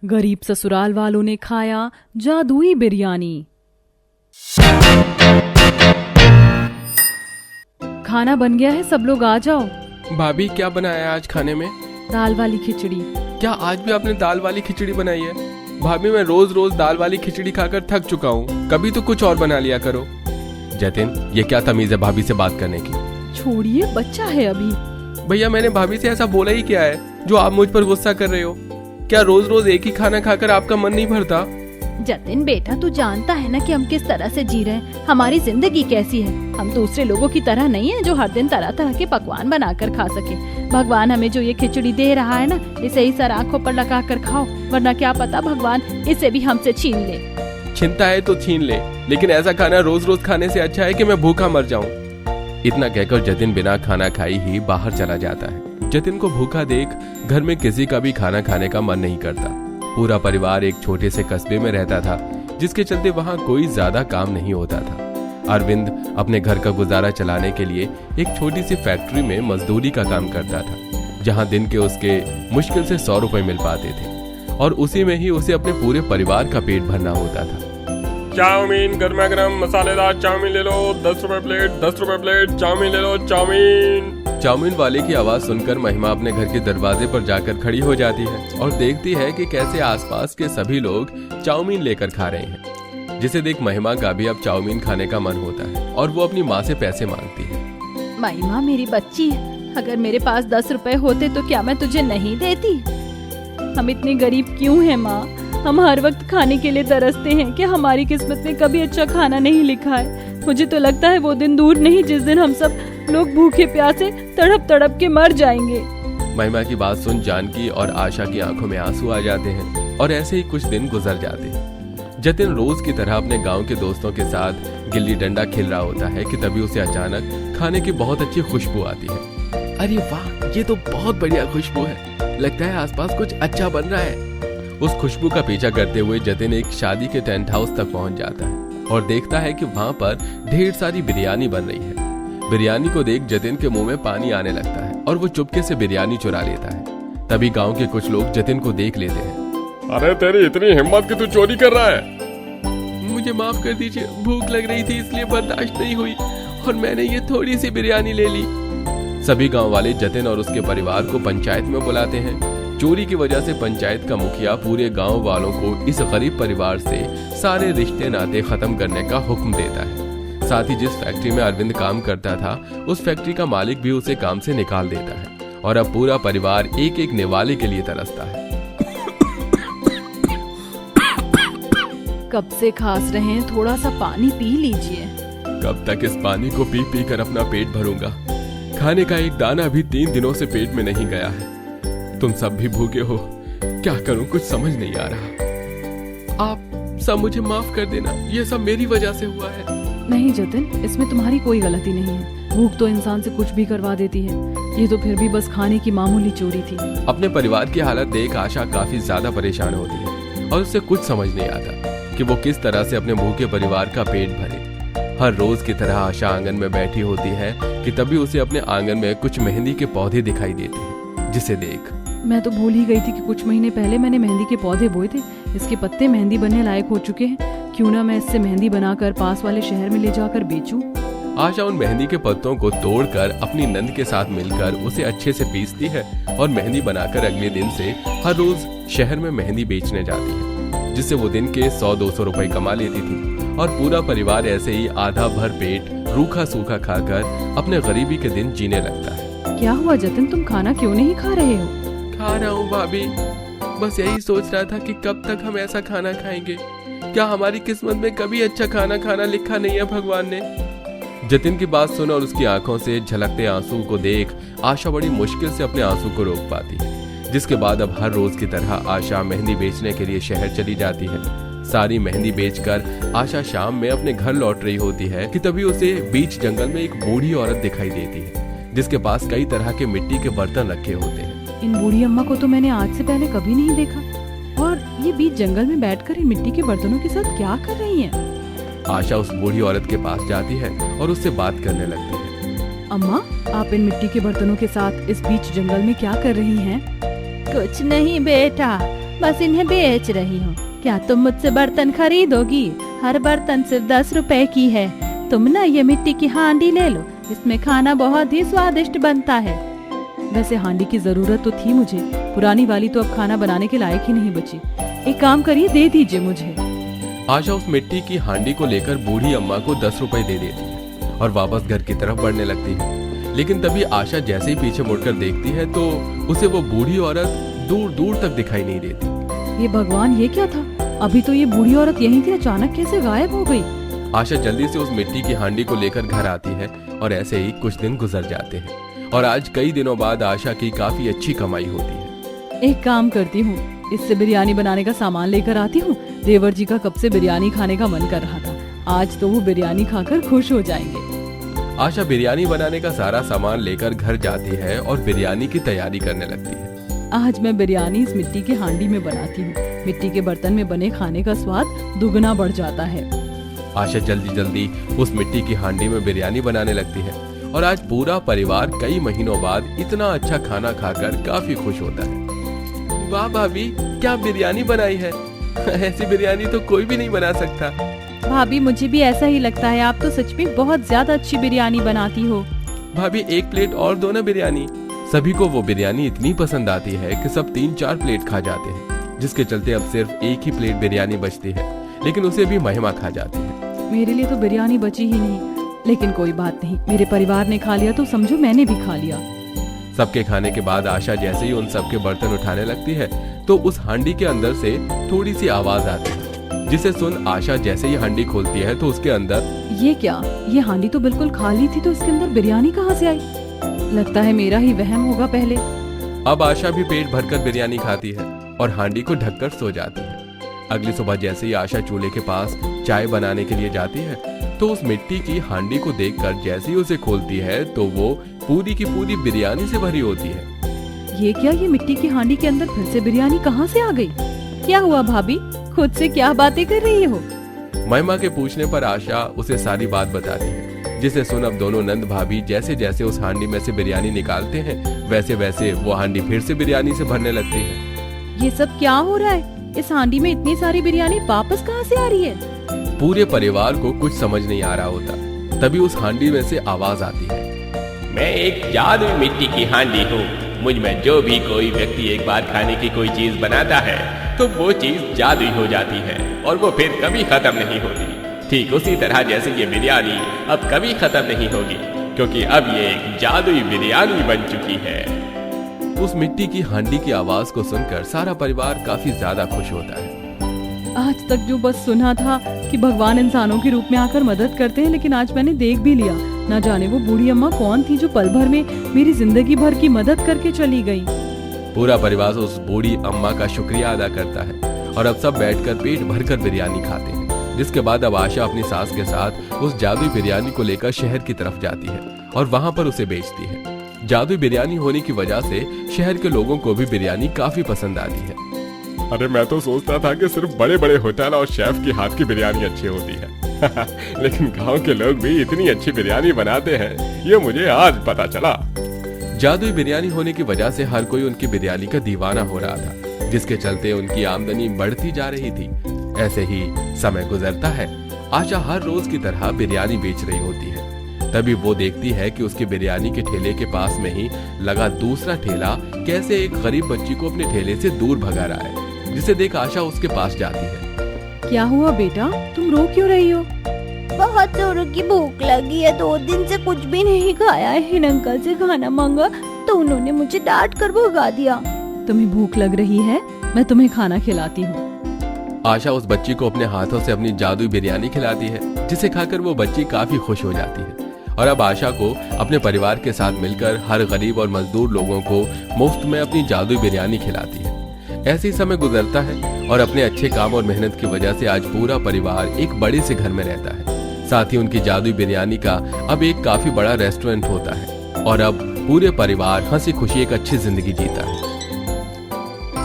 गरीब ससुराल वालों ने खाया जादुई बिरयानी। खाना बन गया है, सब लोग आ जाओ। भाभी क्या बनाया है आज खाने में? दाल वाली खिचड़ी। क्या आज भी आपने दाल वाली खिचड़ी बनाई है? भाभी मैं रोज रोज दाल वाली खिचड़ी खाकर थक चुका हूँ, कभी तो कुछ और बना लिया करो। जतिन, ये क्या तमीज है भाभी से बात करने की? छोड़िए, बच्चा है अभी। भैया मैंने भाभी से ऐसा बोला ही क्या है जो आप मुझ पर गुस्सा कर रहे हो? क्या रोज रोज एक ही खाना खाकर आपका मन नहीं भरता? जतिन बेटा, तू जानता है ना कि हम किस तरह से जी रहे हैं, हमारी जिंदगी कैसी है। हम दूसरे लोगों की तरह नहीं है जो हर दिन तरह तरह के पकवान बनाकर खा सके। भगवान हमें जो ये खिचड़ी दे रहा है ना, इसे ही सर आंखों पर लगा कर खाओ, वरना क्या पता भगवान इसे भी हमसे छीन ले। चिंता है तो छीन ले, लेकिन ऐसा खाना रोज रोज खाने से अच्छा है कि मैं भूखा मर जाऊं। इतना कहकर जतिन बिना खाना खाई ही बाहर चला जाता है। जतिन को भूखा देख घर में किसी का भी खाना खाने का मन नहीं करता। पूरा परिवार एक छोटे से कस्बे में रहता था, जिसके चलते वहां कोई ज्यादा काम नहीं होता था। अरविंद अपने घर का गुजारा चलाने के लिए एक छोटी सी फैक्ट्री में मजदूरी का काम करता था, जहां दिन के उसके मुश्किल से 100 रुपए मिल पाते थे और उसी में ही उसे अपने पूरे परिवार का पेट भरना होता था। चाउमीन, गर्मा गर्म मसालेदार चाउमीन ले लो, 10 रुपए प्लेट, 10 रुपए प्लेट, चाउमीन ले लो, चाउमीन। चाउमीन वाले की आवाज सुनकर महिमा अपने घर के दरवाजे पर जाकर खड़ी हो जाती है और देखती है कि कैसे आसपास के सभी लोग चाउमीन लेकर खा रहे हैं, जिसे देख महिमा का भी अब चाउमीन खाने का मन होता है और वो अपनी माँ से पैसे मांगती है। महिमा मेरी बच्ची, अगर मेरे पास 10 रुपए होते तो क्या मैं तुझे नहीं देती? हम इतने गरीब क्यों हैं माँ? हम हर वक्त खाने के लिए तरसते हैं कि हमारी किस्मत में कभी अच्छा खाना नहीं लिखा है। मुझे तो लगता है वो दिन दूर नहीं जिस दिन हम सब लोग भूखे प्यासे तड़प तड़प के मर जाएंगे। महिमा की बात सुन जानकी और आशा की आंखों में आंसू आ जाते हैं और ऐसे ही कुछ दिन गुजर जाते हैं। जतिन रोज की तरह अपने गांव के दोस्तों के साथ गिल्ली डंडा खेल रहा होता है कि तभी उसे अचानक खाने की बहुत अच्छी खुशबू आती है। अरे वाह, ये तो बहुत बढ़िया खुशबू है, लगता है आसपास कुछ अच्छा बन रहा है। उस खुशबू का पीछा करते हुए जतिन एक शादी के टेंट हाउस तक पहुंच जाता है और देखता है कि वहां पर ढेर सारी बिरयानी बन रही है। बिरयानी को देख जतिन के मुंह में पानी आने लगता है और वो चुपके से बिरयानी चुरा लेता है। तभी गांव के कुछ लोग जतिन को देख लेते हैं। अरे तेरी इतनी हिम्मत कि तू चोरी कर रहा है? मुझे माफ कर दीजिए, भूख लग रही थी इसलिए बर्दाश्त नहीं हुई और मैंने ये थोड़ी सी बिरयानी ले ली। सभी गांव वाले जतिन और उसके परिवार को पंचायत में बुलाते हैं। चोरी की वजह से पंचायत का मुखिया पूरे गांव वालों को इस गरीब परिवार से सारे रिश्ते नाते खत्म करने का हुक्म देता है। साथ ही जिस फैक्ट्री में अरविंद काम करता था, उस फैक्ट्री का मालिक भी उसे काम से निकाल देता है और अब पूरा परिवार एक एक निवाले के लिए तरसता है। कब से खांस रहे हैं, थोड़ा सा पानी पी लीजिए। कब तक इस पानी को पी पी कर अपना पेट भरूंगा? खाने का एक दाना भी 3 दिनों से पेट में नहीं गया है। तुम सब भी भूखे हो, क्या करूं कुछ समझ नहीं आ रहा। आप सब मुझे माफ कर देना, ये सब मेरी वजह से हुआ है। नहीं जतिन, इसमें तुम्हारी कोई गलती नहीं है। भूख तो इंसान से कुछ भी करवा देती है, ये तो फिर भी बस खाने की मामूली चोरी थी। अपने परिवार की हालत देख आशा काफी ज्यादा परेशान होती है और उसे कुछ समझ नहीं आता कि वो किस तरह से अपने भूखे परिवार का पेट भरे। हर रोज की तरह आशा आंगन में बैठी होती है कि तभी उसे अपने आंगन में कुछ मेहंदी के पौधे दिखाई देते हैं, जिसे देख मैं तो भूल ही गई थी कि कुछ महीने पहले मैंने मेहंदी के पौधे बोए थे। इसके पत्ते मेहंदी बनने लायक हो चुके हैं, क्यों ना मैं इससे मेहंदी बनाकर पास वाले शहर में ले जाकर बेचूं। आशा उन मेहंदी के पत्तों को तोड़कर अपनी नंद के साथ मिलकर उसे अच्छे से पीसती है और मेहंदी बनाकर अगले दिन से हर रोज शहर में मेहंदी बेचने जाती है, जिससे वो दिन के 100-200 रुपए कमा लेती थी और पूरा परिवार ऐसे ही आधा भर पेट रूखा सूखा खाकर अपने गरीबी के दिन जीने लगता है। क्या हुआ जतिन, तुम खाना क्यों नहीं खा रहे हो? खा रहा हूँ भाभी, बस यही सोच रहा था कि कब तक हम ऐसा खाना खाएंगे। क्या हमारी किस्मत में कभी अच्छा खाना खाना लिखा नहीं है भगवान ने? जतिन की बात सुन और उसकी आंखों से झलकते आंसू को देख आशा बड़ी मुश्किल से अपने आंसू को रोक पाती है, जिसके बाद अब हर रोज की तरह आशा मेहंदी बेचने के लिए शहर चली जाती है। सारी मेहंदी बेचकर आशा शाम में अपने घर लौट रही होती है कि तभी उसे बीच जंगल में एक बूढ़ी औरत दिखाई देती है, जिसके पास कई तरह के मिट्टी के बर्तन रखे होते हैं। इन बूढ़ी अम्मा को तो मैंने आज से पहले कभी नहीं देखा, और ये बीच जंगल में बैठकर इन मिट्टी के बर्तनों के साथ क्या कर रही हैं? आशा उस बूढ़ी औरत के पास जाती है और उससे बात करने लगती है। अम्मा, आप इन मिट्टी के बर्तनों के साथ इस बीच जंगल में क्या कर रही हैं? कुछ नहीं बेटा, बस इन्हें बेच रही हूँ। क्या तुम मुझसे बर्तन खरीदोगी? हर बर्तन सिर्फ 10 रुपए की है। तुम ना ये मिट्टी की हांडी ले लो, इसमें खाना बहुत ही स्वादिष्ट बनता है। वैसे हांडी की जरूरत तो थी मुझे, पुरानी वाली तो अब खाना बनाने के लायक ही नहीं बची। एक काम करिए, दे दीजिए मुझे। आशा उस मिट्टी की हांडी को लेकर बूढ़ी अम्मा को 10 रुपए दे देती है और वापस घर की तरफ बढ़ने लगती है। लेकिन तभी आशा जैसे ही पीछे मुड़कर देखती है तो उसे वो बूढ़ी औरत दूर दूर तक दिखाई नहीं देती। ये भगवान, ये क्या था? अभी तो ये बूढ़ी औरत यहीं थी, अचानक कैसे गायब हो गई? आशा जल्दी से उस मिट्टी की हांडी को लेकर घर आती है और ऐसे ही कुछ दिन गुजर जाते हैं और आज कई दिनों बाद आशा की काफी अच्छी कमाई होती है। एक काम करती हूँ, इससे बिरयानी बनाने का सामान लेकर आती हूँ। देवर जी का कब से बिरयानी खाने का मन कर रहा था, आज तो वो बिरयानी खाकर खुश हो जाएंगे। आशा बिरयानी बनाने का सारा सामान लेकर घर जाती है और बिरयानी की तैयारी करने लगती है। आज मैं बिरयानी इस मिट्टी की हांडी में बनाती हूँ। मिट्टी के बर्तन में बने खाने का स्वाद दुगना बढ़ जाता है। आशा जल्दी जल्दी उस मिट्टी की हांडी में बिरयानी बनाने लगती है और आज पूरा परिवार कई महीनों बाद इतना अच्छा खाना खाकर काफी खुश होता है। वाह भाभी, क्या बिरयानी बनाई है! ऐसी बिरयानी तो कोई भी नहीं बना सकता। भाभी, मुझे भी ऐसा ही लगता है, आप तो सच में बहुत ज्यादा अच्छी बिरयानी बनाती हो। भाभी, एक प्लेट और दो ना बिरयानी। सभी को वो बिरयानी इतनी पसंद आती है कि सब 3-4 प्लेट खा जाते हैं, जिसके चलते अब सिर्फ एक ही प्लेट बिरयानी बचती है, लेकिन उसे भी महिमा खा जाती है। मेरे लिए तो बिरयानी बची ही नहीं, लेकिन कोई बात नहीं, मेरे परिवार ने खा लिया तो समझो मैंने भी खा लिया। सबके खाने के बाद आशा जैसे ही उन सबके बर्तन उठाने लगती है तो उस हांडी के अंदर से थोड़ी सी आवाज आती है, जिसे सुन आशा जैसे ही हांडी खोलती है तो उसके अंदर ये क्या? ये हांडी तो बिल्कुल खाली थी, तो इसके अंदर बिरयानी कहाँ से आई? लगता है मेरा ही वहम होगा पहले। अब आशा भी पेट भरकर बिरयानी खाती है और हांडी को ढककर सो जाती है। अगली सुबह जैसे ही आशा चूल्हे के पास चाय बनाने के लिए जाती है तो उस मिट्टी की हांडी को देखकर जैसे ही उसे खोलती है तो वो पूरी की पूरी बिरयानी से भरी होती है। ये क्या? ये मिट्टी की हांडी के अंदर फिर से बिरयानी कहाँ से आ गई? क्या हुआ भाभी, खुद से क्या बातें कर रही हो? महिमा के पूछने पर आशा उसे सारी बात बताती है, जिसे सुन अब दोनों नंद भाभी जैसे जैसे उस हांडी में से बिरयानी निकालते हैं वैसे वैसे वो हांडी फिर से बिरयानी से भरने लगती है। ये सब क्या हो रहा है? इस हांडी में इतनी सारी बिरयानी वापस कहाँ से आ रही है? पूरे परिवार को कुछ समझ नहीं आ रहा होता। तभी उस हांडी में से आवाज आती है, मैं एक जादुई मिट्टी की हांडी हूँ। मुझ में जो भी कोई व्यक्ति एक बार खाने की कोई चीज बनाता है तो वो चीज जादुई हो जाती है और वो फिर कभी खत्म नहीं होती। ठीक उसी तरह जैसे ये बिरयानी अब कभी खत्म नहीं होगी, क्योंकि अब ये एक जादुई बिरयानी बन चुकी है। उस मिट्टी की हांडी की आवाज को सुनकर सारा परिवार काफी ज्यादा खुश होता है। आज तक जो बस सुना था कि भगवान इंसानों के रूप में आकर मदद करते हैं, लेकिन आज मैंने देख भी लिया। ना जाने वो बूढ़ी अम्मा कौन थी जो पल भर में मेरी जिंदगी भर की मदद करके चली गई। पूरा परिवार उस बूढ़ी अम्मा का शुक्रिया अदा करता है और अब सब बैठकर पेट भरकर बिरयानी खाते हैं। जिसके बाद अब आशा अपनी सास के साथ उस जादुई बिरयानी को लेकर शहर की तरफ जाती है और वहां पर उसे बेचती है। जादुई बिरयानी होने की वजह से शहर के लोगों को भी बिरयानी काफी पसंद आती है। अरे मैं तो सोचता था कि सिर्फ बड़े बड़े होटल और शेफ की हाथ की बिरयानी अच्छी होती है लेकिन गांव के लोग भी इतनी अच्छी बिरयानी बनाते हैं, ये मुझे आज पता चला। जादुई बिरयानी होने की वजह से हर कोई उनकी बिरयानी का दीवाना हो रहा था, जिसके चलते उनकी आमदनी बढ़ती जा रही थी। ऐसे ही समय गुजरता है। आशा हर रोज की तरह बिरयानी बेच रही होती है। तभी वो देखती है कि उसकी बिरयानी के ठेले के पास में ही लगा दूसरा ठेला कैसे एक गरीब बच्ची को अपने ठेले से दूर भगा रहा है, जिसे देख आशा उसके पास जाती है। क्या हुआ बेटा, तुम रो क्यों रही हो? बहुत जोरों की भूख लगी है, 2 दिन से कुछ भी नहीं खाया है। इन अंकल से खाना मांगा तो उन्होंने मुझे डांट कर भगा दिया। तुम्हें भूख लग रही है, मैं तुम्हें खाना खिलाती हूँ। आशा उस बच्ची को अपने हाथों से अपनी जादुई बिरयानी खिलाती है, जिसे खाकर वो बच्ची काफी खुश हो जाती है और अब आशा को अपने परिवार के साथ मिलकर हर गरीब और मजदूर लोगों को मुफ्त में अपनी जादुई बिरयानी खिलाती है। ऐसे ही समय गुजरता है और अपने अच्छे काम और मेहनत की वजह से आज पूरा परिवार एक बड़े से घर में रहता है। साथ ही उनकी जादुई बिरयानी का अब एक काफी बड़ा रेस्टोरेंट होता है और अब पूरे परिवार हंसी खुशी एक अच्छी जिंदगी जीता है।